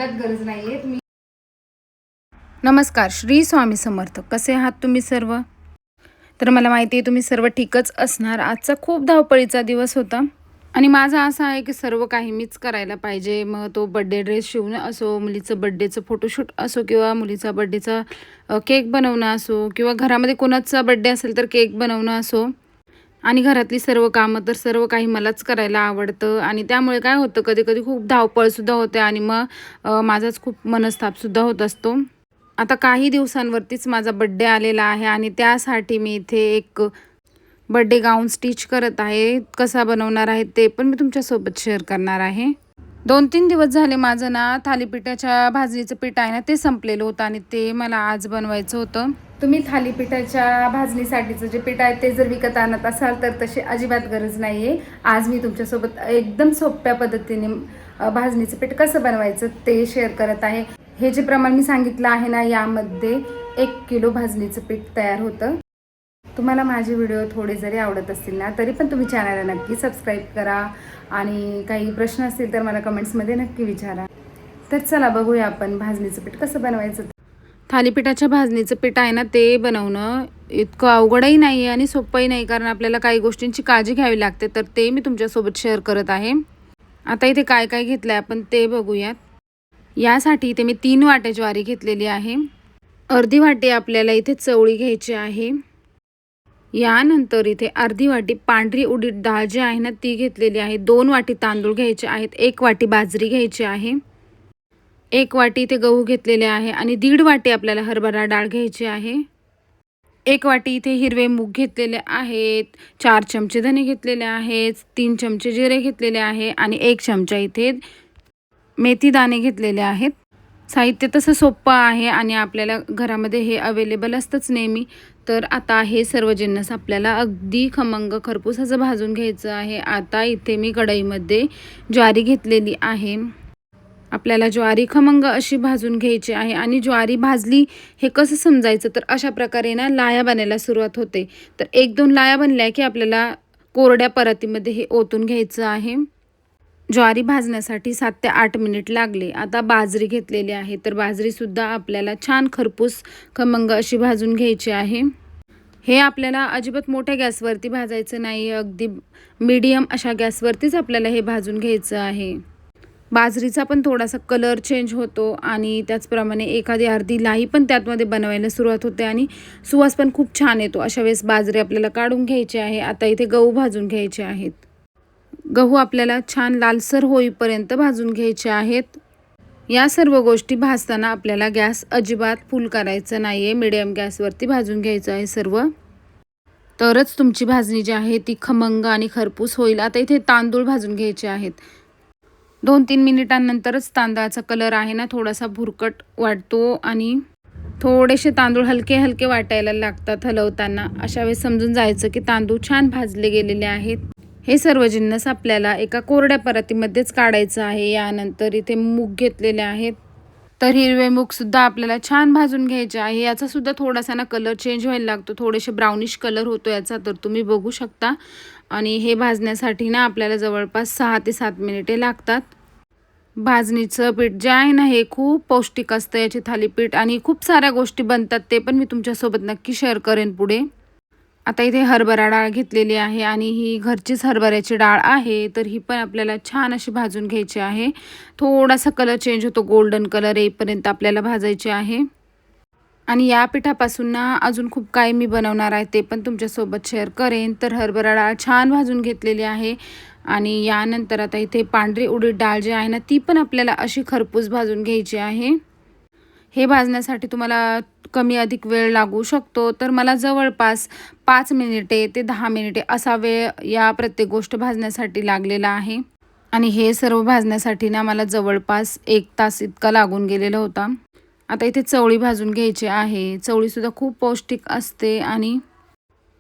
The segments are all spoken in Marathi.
गरज नाहीये तुम्ही. नमस्कार, श्री स्वामी समर्थ. कसे आहात तुम्ही सर्व? तर मला माहिती आहे तुम्ही सर्व ठीकच असणार. आजचा खूप धावपळीचा दिवस होता आणि माझं असं आहे की सर्व काही मीच करायला पाहिजे. मग तो बड्डे ड्रेस शिवणं असो, मुलीचं बड्डेचं फोटोशूट असो किंवा मुलीचा बड्डेचा केक बनवणं असो किंवा घरामध्ये कोणाचा बड्डे असेल तर केक बनवणं असो आणि घरातली सर्व कामं तर सर्व काही मलाच करायला आवडतं आणि त्यामुळे काय होतं कधी-कधी खूप धावपळसुद्धा होते आणि मग माझाच खूप मनस्तापसुद्धा होत असतो. आता काही दिवसांवरतीच माझा बड्डे आलेला आहे आणि त्यासाठी मी इथे एक बड्डे गाऊन स्टिच करत आहे. कसा बनवणार आहे ते पण मी तुमच्यासोबत शेअर करणार आहे. 2-3 दिवस झाले माझं ना थालीपीठाच्या भाजणीचं पीठ आहे ना ते संपलेलं होतं आणि ते मला आज बनवायचं होतं. तुम्ही थालीपीठाच्या भाजणीसाठीचं जे पीठ आहे ते जर विकत आणत असाल तर तशी अजिबात गरज नाहीये. आज मी तुमच्यासोबत एकदम सोप्या पद्धतीने भाजणीचं पीठ कसं बनवायचं ते शेअर करत आहे. हे जे प्रमाण मी सांगितलं आहे ना, यामध्ये 1 किलो भाजणीचं पीठ तयार होतं. तुम्हाला माझे व्हिडिओ थोडे जरी आवडत असतील ना तरी पण तुम्ही चॅनलला नक्की सबस्क्राईब करा आणि काही प्रश्न असतील तर मला कमेंट्समध्ये नक्की विचारा. तर चला बघूया आपण भाजणीचं पीठ कसं बनवायचं. थालीपीठाच्या भाजणीचं पीठ आहे ना ते बनवणं इतकं अवघडही नाही आहे आणि सोपंही नाही, कारण आपल्याला काही गोष्टींची काळजी घ्यावी लागते. तर ते मी तुमच्यासोबत शेअर करत आहे. आता इथे काय काय घेतलं आहे आपण ते बघूयात. यासाठी इथे मी 3 वाट्या ज्वारी घेतलेली आहे. अर्धी वाटी आपल्याला इथे चवळी घ्यायची आहे. यानंतर इथे अर्धी वाटी पांढरी उडीद डाळ जी आहे ना ती घेतलेली आहे. 2 वाटी तांदूळ घ्यायचे आहेत. 1 वाटी बाजरी घ्यायची आहे. 1 वाटी इथे गहू घेतलेले आहे आणि 1.5 वाटी आपल्याला हरभरा डाळ घ्यायची आहे. 1 वाटी इथे हिरवे मूग घेतलेले आहेत. 4 चमचे धणे घेतलेले आहेत. 3 चमचे जिरे घेतलेले आहे आणि 1 चमचा इथे मेथी दाणे घेतलेले आहेत. साहित्य तसं सोपं आहे आणि आपल्याला घरामध्ये हे अवेलेबल असतंच नेहमी. तर आता हे सर्व जिन्नस आपल्याला अगदी खमंग खरपूस असं भाजून घ्यायचं आहे. आता इथे मी कढईमध्ये ज्वारी घेतलेली आहे. आपल्याला ज्वारी खमंग अशी भाजून घ्यायची आहे आणि ज्वारी भाजली हे कसं समजायचं, तर अशा प्रकारे ना लाया बनायला सुरुवात होते. तर 1-2 लाया बनल्या की आपल्याला कोरड्या परातीमध्ये हे ओतून घ्यायचं आहे. ज्वारी भाजण्यासाठी 7 ते 8 मिनिट लागले. आता बाजरी घेतलेली आहे, तर बाजरीसुद्धा आपल्याला छान खरपूस खमंग अशी भाजून घ्यायची आहे. हे आपल्याला अजिबात मोठ्या गॅसवरती भाजायचं नाही, अगदी मीडियम अशा गॅसवरतीच आपल्याला हे भाजून घ्यायचं आहे. बाजरीचा पण थोडासा कलर चेंज होतो आणि त्याचप्रमाणे एखादी अर्धी लाई पण त्यातमध्ये बनवायला सुरुवात होते आणि सुवास पण खूप छान येतो. अशा वेळेस बाजरी आपल्याला काढून घ्यायची आहे. आता इथे गहू भाजून घ्यायचे आहेत. गहू आपल्याला छान लालसर होईपर्यंत भाजून घ्यायचे आहेत. या सर्व गोष्टी भाजताना आपल्याला गॅस अजिबात फुल करायचं नाही आहे, मीडियम गॅसवरती भाजून घ्यायचं आहे सर्व. तरच तुमची भाजणी जी आहे ती खमंग आणि खरपूस होईल. आता इथे तांदूळ भाजून घ्यायचे आहेत. 2-3 मिनिटांनंतरच तांदळाचा कलर आहे ना थोडासा भुरकट वाटतो आणि थोडेसे तांदूळ हलके हलके वाटायला लागतात हलवताना. अशा वेळेस समजून जायचं की तांदूळ छान भाजले गेलेले आहेत. हे सर्व जिन्नस आपल्याला एका कोरड्या परातीमध्येच काढायचं आहे. यानंतर इथे मूग घेतलेले आहेत. तर हिरवे मूगसुद्धा आपल्याला छान भाजून घ्यायचे आहे. याचासुद्धा थोडासा ना कलर चेंज व्हायला लागतो, थोडेसे ब्राउनिश कलर होतो याचा, तर तुम्ही बघू शकता. आणि हे भाजण्यासाठी ना आपल्याला जवळपास 6 ते 7 मिनिटे लागतात. भाजणीचं पीठ जे आहे ना हे खूप पौष्टिक असतं. याचे थालीपीठ आणि खूप साऱ्या गोष्टी बनतात, ते पण मी तुमच्यासोबत नक्की शेअर करेन पुढे. आता इथे हरभरा डाळ घेतलेली आहे आणि ही घरचीच हरभऱ्याची डाळ आहे. तर ही पण आपल्याला छान अशी भाजून घ्यायची आहे. थोडासा कलर चेंज होतो, गोल्डन कलर येईपर्यंत आपल्याला भाजायची आहे. आणि या पिठापासून ना अजून खूप काही मी बनवणार आहे, ते पण तुमच्यासोबत शेअर करेन. तर हरभरा डाळ छान भाजून घेतलेली आहे आणि यानंतर आता इथे पांढरी उडीद डाळ जी आहे ना ती पण आपल्याला अशी खरपूस भाजून घ्यायची आहे. हे भाजण्यासाठी तुम्हाला कमी अधिक वेळ लागू शकतो, तर मला जवळपास 5 मिनिटे ते 10 मिनिटे असा वेळ या प्रत्येक गोष्ट भाजण्यासाठी लागलेला आहे. आणि हे सर्व भाजण्यासाठी ना मला जवळपास 1 तास इतका लागून गेलेला होता. आता इथे चवळी भाजून घ्यायची आहे. चवळीसुद्धा खूप पौष्टिक असते आणि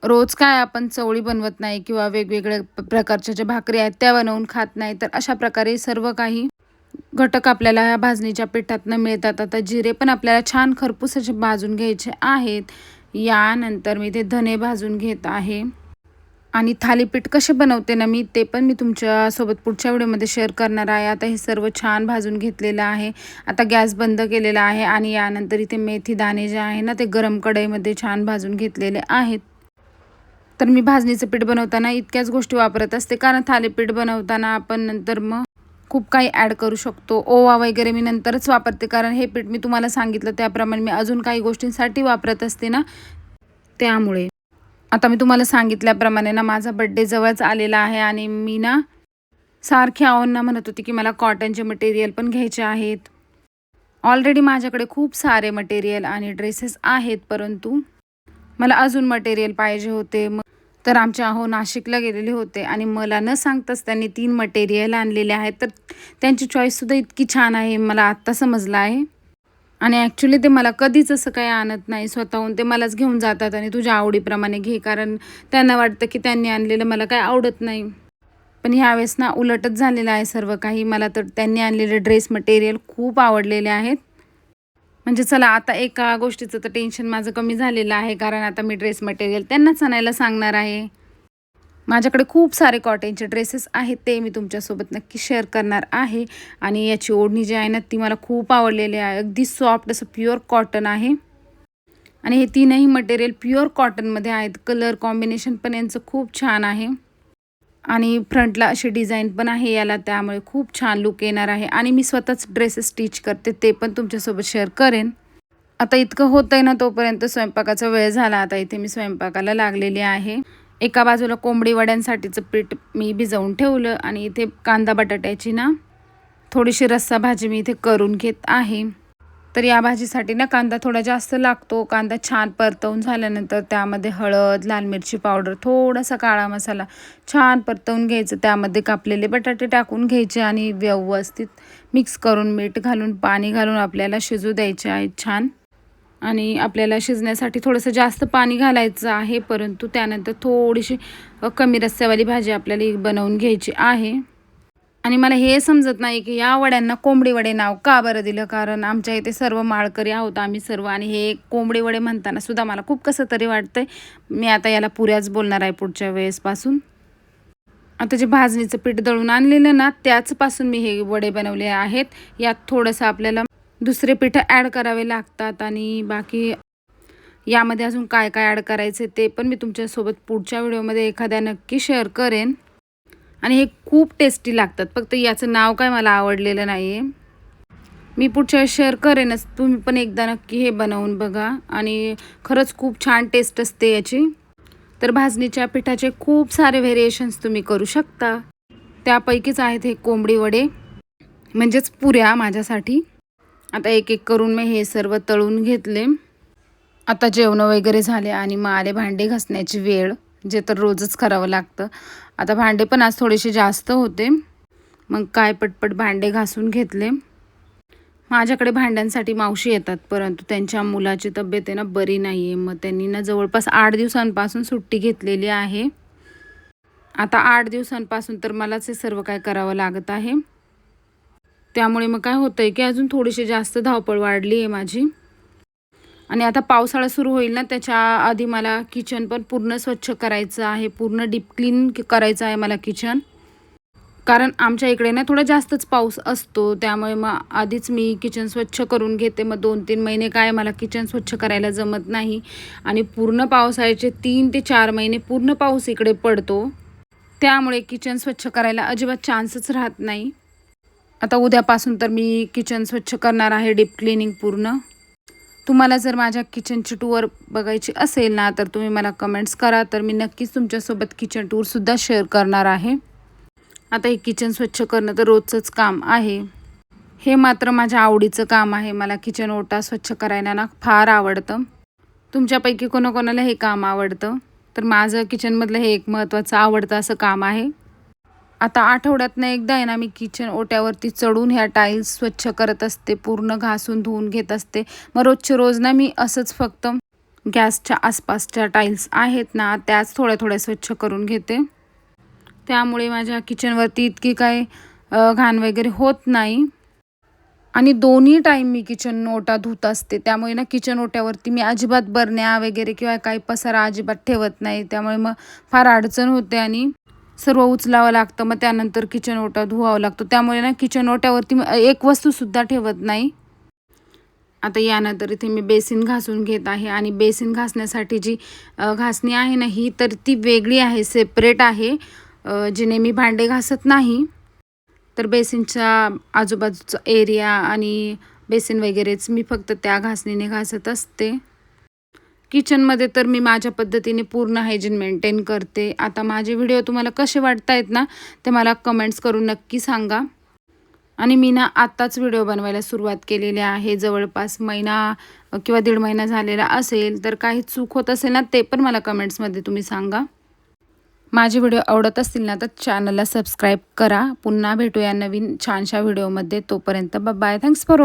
रोज काय आपण चवळी बनवत नाही किंवा वेगवेगळ्या प्रकारच्या ज्या भाकरी आहेत त्या बनवून खात नाही. तर अशा प्रकारे सर्व काही घटक आपल्याला ह्या भाजणीच्या पिठातनं मिळतात. आता जिरे पण आपल्याला छान खरपूस असे भाजून घ्यायचे आहेत. यानंतर मी इथे धने भाजून घेत आहे. आणि थालीपीठ कसे बनवते ना मी, ते पण मी तुमच्यासोबत पुढच्या व्हिडिओमध्ये शेअर करणार आहे. आता हे सर्व छान भाजून घेतलेलं आहे. आता गॅस बंद केलेला आहे आणि यानंतर इथे मेथी दाणे जे आहे ना ते गरम कढईमध्ये छान भाजून घेतलेले आहेत. तर मी भाजणीचं पीठ बनवताना इतक्याच गोष्टी वापरत असते, कारण थालीपीठ बनवताना आपण नंतर मग खूप काही ॲड करू शकतो. ओवा वगैरे मी नंतरच वापरते, कारण हे पीठ मी तुम्हाला सांगितलं त्याप्रमाणे मी अजून काही गोष्टींसाठी वापरत असते ना, त्यामुळे. आता मी तुम्हाला सांगितल्याप्रमाणे ना माझा बड्डे जवळच आलेला आहे आणि मी ना सारखी आहोंना म्हणत होती की मला कॉटनचे मटेरियल पण घ्यायचे आहेत. ऑलरेडी माझ्याकडे खूप सारे मटेरियल आणि ड्रेसेस आहेत, परंतु मला अजून मटेरियल पाहिजे होते. तर आमच्या अहो नाशिकला गेलेले होते आणि मला न सांगताच त्यांनी 3 मटेरियल आणलेले आहेत. तर त्यांची चॉईससुद्धा इतकी छान आहे, मला आत्ता समजलं आहे. आणि ॲक्च्युली ते मला कधीच असं काही आणत नाही, स्वतःहून ते मलाच घेऊन जातात आणि तुझ्या आवडीप्रमाणे घे, कारण त्यांना वाटतं की त्यांनी आणलेलं मला काय आवडत नाही. पण ह्यावेळेस ना उलटच झालेलं आहे सर्व काही. मला तर त्यांनी आणलेले ड्रेस मटेरियल खूप आवडलेले आहेत. म्हणजे चला आता एका गोष्टीचं तर टेन्शन माझं कमी झालेलं आहे, कारण आता मी ड्रेस मटेरियल त्यांनाच आणायला सांगणार आहे. माझ्याकडे खूप सारे कॉटनचे ड्रेसेस आहेत, ते मी तुमच्यासोबत नक्की शेअर करणार आहे. आणि याची ओढणी जी आहे ना ती मला खूप आवडलेली आहे. अगदी सॉफ्ट असं प्युअर कॉटन आहे आणि हे 3ही मटेरियल प्युअर कॉटनमध्ये आहेत. कलर कॉम्बिनेशन पण यांचं खूप छान आहे आणि फ्रंटला अशी डिझाईन पण आहे याला, त्यामुळे खूप छान लुक येणार आहे. आणि मी स्वतःच ड्रेसेस स्टिच करते, ते पण तुमच्यासोबत शेअर करेन. आता इतकं होतं आहे ना तोपर्यंत स्वयंपाकाचा वेळ झाला. आता इथे मी स्वयंपाकाला लागलेली आहे. एका बाजूला कोंबडी वड्यांसाठीचं पीठ मी भिजवून ठेवलं आणि इथे कांदा बटाट्याची ना थोडीशी रस्सा भाजी मी इथे करून घेत आहे. तर या भाजीसाठी ना कांदा थोडा जास्त लागतो. कांदा छान परतवून झाल्यानंतर त्यामध्ये हळद, लाल मिरची पावडर, थोडासा काळा मसाला छान परतवून घ्यायचं. त्यामध्ये कापलेले बटाटे टाकून घ्यायचे आणि व्यवस्थित मिक्स करून मीठ घालून पाणी घालून आपल्याला शिजू द्यायचे आहेत छान. आणि आपल्याला शिजण्यासाठी थोडंसं जास्त पाणी घालायचं आहे, परंतु त्यानंतर थोडीशी कमी रस्स्यावाली भाजी आपल्याला बनवून घ्यायची आहे. आणि मला हे समजत नाही की या वड्यांना कोंबडी वडे नाव का बरं दिलं, कारण आमच्या इथे सर्व माळकरी आहोत आम्ही सर्व, आणि हे कोंबडी वडे म्हणताना सुद्धा मला खूप कसं तरी वाटतंय. मी आता याला पुऱ्याच बोलणार आहे पुढच्या वेळेसपासून. आता जे भाजणीचं पीठ दळून आणलेलं ना त्याचपासून मी हे वडे बनवले आहेत. यात थोडंसं आपल्याला दुसरे पिठं ॲड करावे लागतात आणि बाकी यामध्ये अजून काय काय ॲड करायचे ते पण मी तुमच्यासोबत पुढच्या व्हिडिओमध्ये एखाद्या नक्की शेअर करेन. आणि हे खूप टेस्टी लागतात, फक्त याचं नाव काय मला आवडलेलं नाही आहे. मी पुढच्या वेळेस शेअर करेनच, तुम्ही पण एकदा नक्की हे बनवून बघा आणि खरंच खूप छान टेस्ट असते याची. तर भाजणीच्या पिठाचे खूप सारे व्हेरिएशन्स तुम्ही करू शकता, त्यापैकीच आहेत हे कोंबडी वडे म्हणजेच पुऱ्या माझ्यासाठी. आता एक एक करून मी हे सर्व तळून घेतले. आता जेवण वगैरे झाले आणि मग आले भांडे घासण्याची वेळ, जे तर रोजच करावं लागतं. आता भांडे पण आज थोडेसे जास्त होते, मग काय पटपट भांडे घासून घेतले. माझ्याकडे भांड्यांसाठी मावशी येतात, परंतु त्यांच्या मुलाची तब्येत आहे ना बरी नाही आहे, मग त्यांनी ना जवळपास 8 दिवसांपासून सुट्टी घेतलेली आहे. आता 8 दिवसांपासून तर मलाच हे सर्व काय करावं लागत आहे. त्यामुळे मग काय होतं आहे की अजून थोडीशी जास्त धावपळ वाढली आहे माझी. आणि आता पावसाळा सुरू होईल ना त्याच्या आधी मला किचन पण पूर्ण स्वच्छ करायचं आहे, पूर्ण डीप क्लीन करायचं आहे मला किचन, कारण आमच्या इकडे ना थोडा जास्तच पाऊस असतो. त्यामुळे मग आधीच मी किचन स्वच्छ करून घेते. मग 2-3 महिने काय मला किचन स्वच्छ करायला जमत नाही आणि पूर्ण पावसाळ्याचे 3 ते 4 महिने पूर्ण पाऊस इकडे पडतो, त्यामुळे किचन स्वच्छ करायला अजिबात चान्सच राहत नाही. आता उद्यापासून तर मी किचन स्वच्छ करणार आहे, डीप क्लिनिंग पूर्ण. तुम्हाला जर माझ्या किचनची टूर बघायची असेल ना तर तुम्ही मला कमेंट्स करा, तर मी नक्कीच तुमच्यासोबत किचन टूरसुद्धा शेअर करणार आहे. आता हे किचन स्वच्छ करणं तर रोजचंच काम आहे, हे मात्र माझ्या आवडीचं काम आहे. मला किचन ओटा स्वच्छ करायला ना फार आवडतं. तुमच्यापैकी कोणाकोणाला हे काम आवडतं, तर माझं किचनमधलं हे एक महत्त्वाचं आवडतं असं काम आहे. आता आठवड्यातनं एकदा आहे ना मी किचन ओट्यावरती चढून ह्या टाईल्स स्वच्छ करत असते, पूर्ण घासून धुवून घेत असते. मग रोजचे रोज ना मी असंच फक्त गॅसच्या आसपासच्या टाईल्स आहेत ना त्याच थोड्या थोड्या स्वच्छ करून घेते. त्यामुळे माझ्या किचनवरती इतकी काय घाण वगैरे होत नाही. आणि दोन्ही टाईम मी किचन ओटा धुत असते. त्यामुळे ना किचन ओट्यावरती मी अजिबात बरण्या वगैरे किंवा काही पसारा अजिबात ठेवत नाही. त्यामुळे मग फार अडचण होते आणि सर्व उचलावं लागतं. मग त्यानंतर किचन ओटा धुवावं लागतो. त्यामुळे ना किचन ओट्यावरती मी एक वस्तूसुद्धा ठेवत नाही. आता यानंतर इथे मी बेसिन घासून घेत आहे आणि बेसिन घासण्यासाठी जी घासणी आहे ना ही तर ती वेगळी आहे, सेपरेट आहे, जिने मी भांडे घासत नाही. तर बेसिनच्या आजूबाजूचा एरिया आणि बेसिन वगैरेच मी फक्त त्या घासणीने घासत असते. किचनमध्ये तर मी माझ्या पद्धतीने पूर्ण हायजीन मेंटेन करते. आता माझे व्हिडिओ तुम्हाला कसे वाटत आहेत ना ते मला कमेंट्स करून नक्की सांगा. आणि मी ना आत्ताच व्हिडिओ बनवायला सुरुवात केलेली आहे. जवळपास महिना किंवा 1.5 महिना झालेला असेल. तर काही चूक होत असेल ना ते पण मला कमेंट्समध्ये तुम्ही सांगा. माझे व्हिडिओ आवडत असतील ना तर चॅनलला सबस्क्राईब करा. पुन्हा भेटूया नवीन छानशा व्हिडिओमध्ये. तोपर्यंत बाय. Thanks for